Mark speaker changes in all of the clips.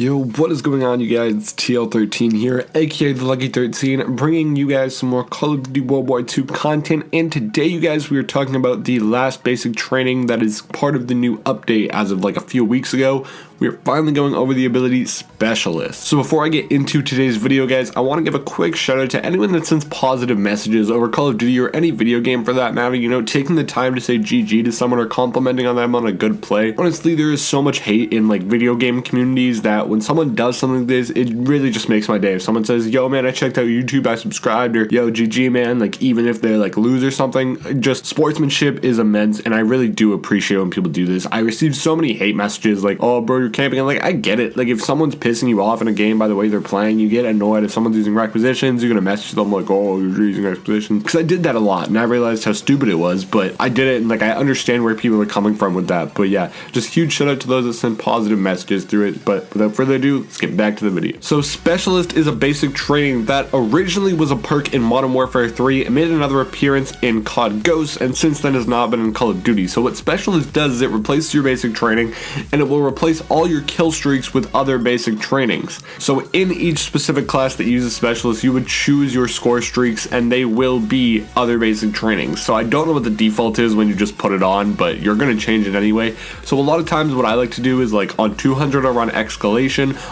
Speaker 1: Yo, what is going on, you guys? It's TL13 here, aka the Lucky 13, bringing you guys some more Call of Duty World War II content. And today, you guys, we are talking about the last basic training that is part of the new update as of like a few weeks ago. We are finally going over the ability Specialist. So before I get into today's video, guys, I want to give a quick shout out to anyone that sends positive messages over Call of Duty or any video game for that matter. You know, taking the time to say GG to someone or complimenting on them on a good play. Honestly, there is so much hate in like video game communities that when someone does something like this, it really just makes my day. If someone says, yo man, I checked out YouTube, I subscribed, or yo GG man, like even if they like lose or something, just sportsmanship is immense, and I really do appreciate when people do this. I received so many hate messages like, oh bro, you're camping, and like I get it. Like if someone's pissing you off in a game by the way they're playing, you get annoyed. If someone's using requisitions, you're gonna message them like, oh, you're using requisitions, because I did that a lot and I realized how stupid it was, but I did it, and like I understand where people are coming from with that. But yeah, just huge shout out to those that send positive messages through it. But without further ado, let's get back to the video. So Specialist is a basic training that originally was a perk in Modern Warfare 3 and made another appearance in CoD Ghosts, and since then has not been in Call of Duty. So what Specialist does is it replaces your basic training, and it will replace all your kill streaks with other basic trainings. So in each specific class that uses Specialist, you would choose your score streaks, and they will be other basic trainings. So I don't know what the default is when you just put it on, but you're going to change it anyway. So a lot of times what I like to do is like on 200 I run Escalation,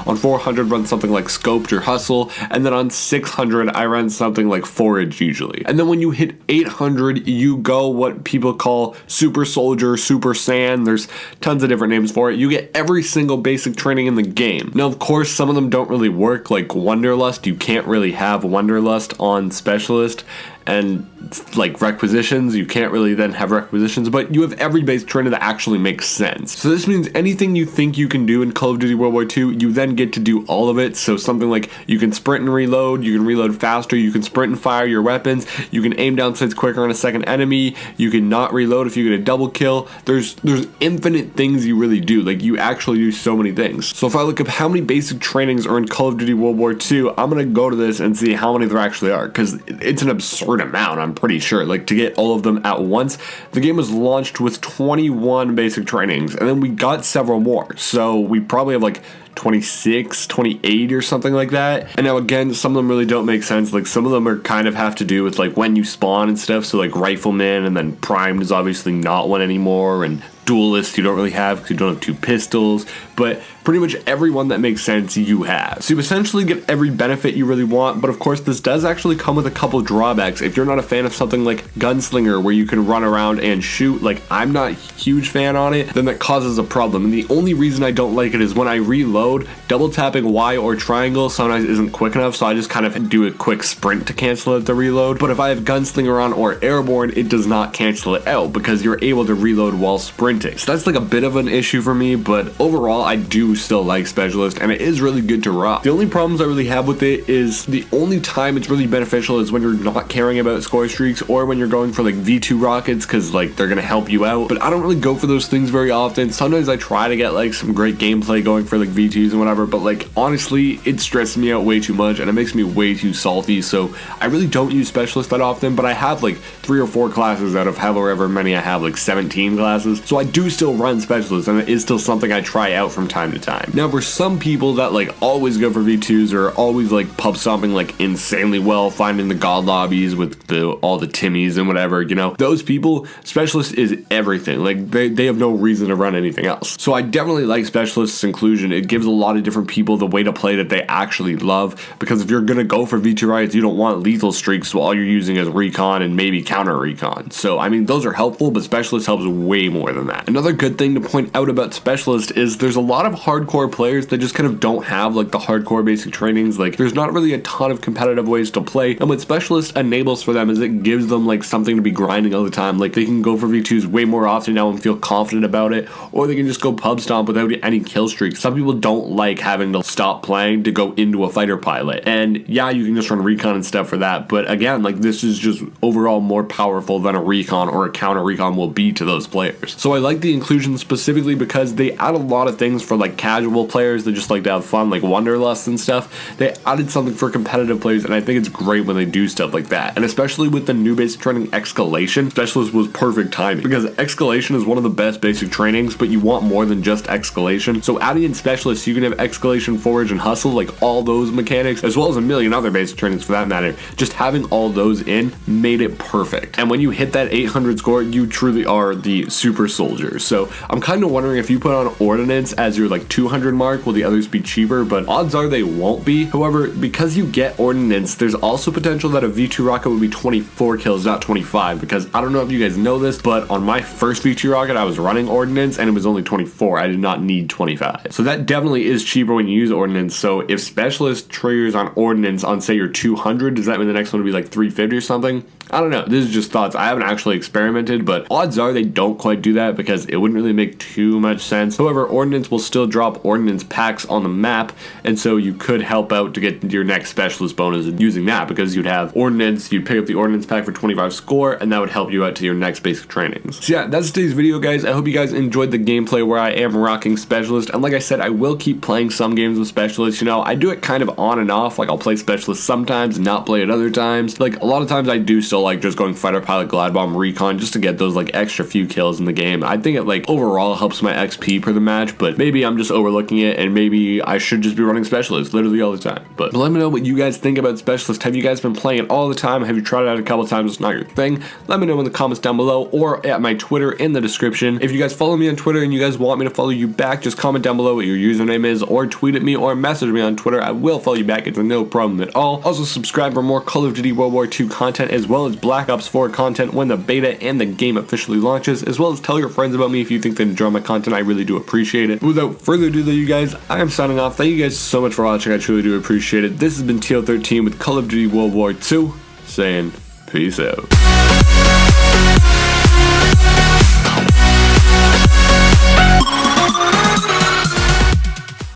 Speaker 1: on 400 run something like Scoped or Hustle, and then on 600 I run something like Forage usually. And then when you hit 800 you go what people call Super Soldier, Super Saiyan, there's tons of different names for it. You get every single basic training in the game. Now of course some of them don't really work, like Wanderlust. You can't really have Wanderlust on Specialist, and like requisitions, you can't really then have requisitions, but you have every base training that actually makes sense. So this means anything you think you can do in Call of Duty World War II, you then get to do all of it. So something like you can sprint and reload, you can reload faster, you can sprint and fire your weapons, you can aim down sights quicker on a second enemy, you can not reload if you get a double kill. There's infinite things you really do. Like you actually do so many things. So if I look up how many basic trainings are in Call of Duty World War II, I'm gonna go to this and see how many there actually are, because it's an absurd amount, I'm pretty sure. Like to get all of them at once, the game was launched with 21 basic trainings, and then we got several more, so we probably have like 26, 28 or something like that. And now again, some of them really don't make sense. Like some of them are kind of have to do with like when you spawn and stuff. So like Rifleman, and then Primed is obviously not one anymore, and Duelist you don't really have because you don't have two pistols, but pretty much everyone that makes sense you have. So you essentially get every benefit you really want, but of course this does actually come with a couple drawbacks. If you're not a fan of something like Gunslinger where you can run around and shoot, like I'm not a huge fan on it, then that causes a problem. And the only reason I don't like it is when I reload, double tapping Y or triangle sometimes isn't quick enough, so I just kind of do a quick sprint to cancel out the reload. But if I have Gunslinger on or Airborne, it does not cancel it out because you're able to reload while sprinting. So that's like a bit of an issue for me, but overall I do still like Specialist, and it is really good to rock. The only problems I really have with it is the only time it's really beneficial is when you're not caring about score streaks, or when you're going for like V2 rockets, because like they're gonna help you out. But I don't really go for those things very often. Sometimes I try to get like some great gameplay going for like V2s and whatever, but like honestly it stresses me out way too much and it makes me way too salty, so I really don't use Specialist that often. But I have like 3 or 4 classes out of however many I have, like 17 classes, so I do still run Specialist, and it is still something I try out from time to time. Now for some people that like always go for V2s or always like pub stomping like insanely well, finding the god lobbies with all the Timmies and whatever, you know, those people, Specialist is everything. Like they have no reason to run anything else. So I definitely like Specialist's inclusion. It gives a lot of different people the way to play that they actually love, because if you're gonna go for V2 riots, you don't want lethal streaks, so all you're using is recon and maybe counter recon. So I mean those are helpful, but Specialist helps way more than that. Another good thing to point out about Specialist is there's a lot of hardcore players that just kind of don't have like the hardcore basic trainings. Like there's not really a ton of competitive ways to play, and what Specialist enables for them is it gives them like something to be grinding all the time. Like they can go for V2s way more often now and feel confident about it, or they can just go pub stomp without any kill streaks. Some people don't like having to stop playing to go into a fighter pilot, and yeah, you can just run recon and stuff for that, but again, like this is just overall more powerful than a recon or a counter recon will be to those players. So I like the inclusion specifically because they add a lot of things for like casual players that just like to have fun, like Wanderlust and stuff. They added something for competitive players, and I think it's great when they do stuff like that. And especially with the new basic training Escalation, Specialist was perfect timing because Escalation is one of the best basic trainings, but you want more than just Escalation. So adding in Specialist, you can have Escalation, Forage, and Hustle, like all those mechanics, as well as a million other basic trainings for that matter. Just having all those in made it perfect. And when you hit that 800 score, you truly are the super soldier. So I'm kind of wondering if you put on Ordnance as your like 200 mark, will the others be cheaper? But odds are they won't be. However, because you get Ordnance, there's also potential that a V2 rocket would be 24 kills, not 25, because I don't know if you guys know this, but on my first V2 rocket, I was running Ordnance and it was only 24. I did not need 25. So that definitely is cheaper when you use Ordnance. So if Specialist triggers on Ordnance on say your 200, does that mean the next one would be like 350 or something? I don't know. This is just thoughts. I haven't actually experimented, but odds are they don't quite do that because it wouldn't really make too much sense. However, Ordnance will still drop Ordnance packs on the map, and so you could help out to get your next Specialist bonus using that because you'd have Ordnance, you'd pick up the Ordnance pack for 25 score, and that would help you out to your next basic trainings. So yeah, that's today's video, guys. I hope you guys enjoyed the gameplay where I am rocking Specialist, and like I said, I will keep playing some games with Specialist. You know, I do it kind of on and off. Like I'll play Specialist sometimes and not play it other times. Like a lot of times I do still like just going Fighter Pilot, Glide Bomb, Recon just to get those like extra few kills in the game. I think it like overall helps my XP per the match, but maybe I'm just overlooking it and maybe I should just be running Specialist literally all the time. But let me know what you guys think about Specialist. Have you guys been playing it all the time? Have you tried it out a couple times? It's not your thing? Let me know in the comments down below or at my Twitter in the description. If you guys follow me on Twitter and you guys want me to follow you back, just comment down below what your username is or tweet at me or message me on Twitter. I will follow you back. It's no problem at all. Also subscribe for more Call of Duty World War II content as well as Black Ops 4 content when the beta and the game officially launches, as well as tell your friends about me if you think they enjoy my content. I really do appreciate it. Without further ado though, you guys, I am signing off. Thank you guys so much for watching. I truly do appreciate it. This has been TL13 with Call of Duty World War II saying peace out.